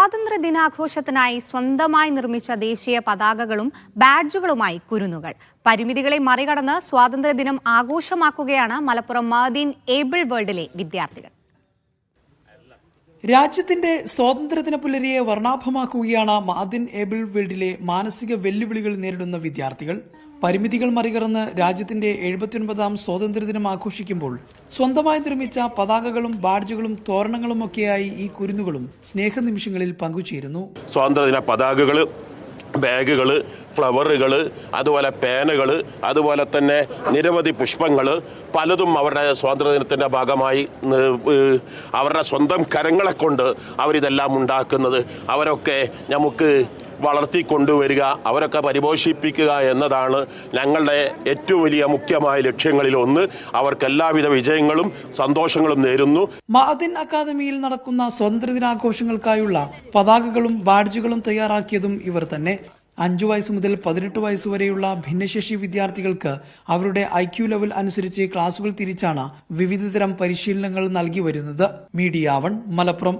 സ്വാതന്ത്ര്യ ദിനാഘോഷത്തിനായി സ്വന്തമായി നിർമ്മിച്ച ദേശീയ പതാകകളും ബാഡ്ജുകളുമായി കുരുന്നുകൾ. പരിമിതികളെ മറികടന്ന് സ്വാതന്ത്ര്യദിനം ആഘോഷമാക്കുകയാണ് മലപ്പുറം മഅദീൻ ഏബിൾ വേൾഡിലെ വിദ്യാർത്ഥികൾ. രാജ്യത്തിന്റെ സ്വാതന്ത്ര്യദിന പുലരിയെ വർണ്ണാഭമാക്കുകയാണ് മഅദീൻ ഏബിൾ വേൾഡിലെ മാനസിക വെല്ലുവിളികൾ നേരിടുന്ന വിദ്യാർത്ഥികൾ. പരിമിതികൾ മറികടന്ന് രാജ്യത്തിന്റെ 79ാം സ്വാതന്ത്ര്യദിനം ആഘോഷിക്കുമ്പോൾ സ്വന്തമായി നിർമ്മിച്ച പതാകകളും ബാഡ്ജുകളും തോരണങ്ങളുമൊക്കെയായി ഈ കുരുന്നുകളും സ്നേഹനിമിഷങ്ങളിൽ പങ്കുചേരുന്നു. സ്വാതന്ത്ര്യദിന പതാകകൾ, ബാഗുകൾ, ഫ്ലവറുകൾ, അതുപോലെ പേനകൾ, അതുപോലെ തന്നെ നിരവധി പുഷ്പങ്ങൾ പലതും അവരുടെ സ്വാതന്ത്ര്യദിനത്തിൻ്റെ ഭാഗമായി അവരുടെ സ്വന്തം കരങ്ങളെ കൊണ്ട് അവരിതെല്ലാം ഉണ്ടാക്കുന്നത്. അവരൊക്കെ നമുക്ക് വളർത്തിക്കൊണ്ടുവരിക, അവരൊക്കെ പരിപോഷിപ്പിക്കുക എന്നതാണ് ഞങ്ങളുടെ ഏറ്റവും വലിയ മുഖ്യമായ ലക്ഷ്യങ്ങളിലൊന്ന്. അവർക്ക് എല്ലാവിധ വിജയങ്ങളും സന്തോഷങ്ങളും നേരുന്നു. മഅദീൻ അക്കാദമിയിൽ നടക്കുന്ന സ്വാതന്ത്ര്യദിനാഘോഷങ്ങൾക്കായുള്ള പതാകകളും ബാഡ്ജുകളും തയ്യാറാക്കിയതും ഇവർ തന്നെ. 5 വയസ്സ് മുതൽ 18 വയസ്സ് വരെയുള്ള ഭിന്നശേഷി വിദ്യാർത്ഥികൾക്ക് അവരുടെ IQ ലെവൽ അനുസരിച്ച് ക്ലാസുകൾ തിരിച്ചാണ് വിവിധതരം പരിശീലനങ്ങൾ നൽകി വരുന്നത്. മീഡിയ 1 മലപ്പുറം.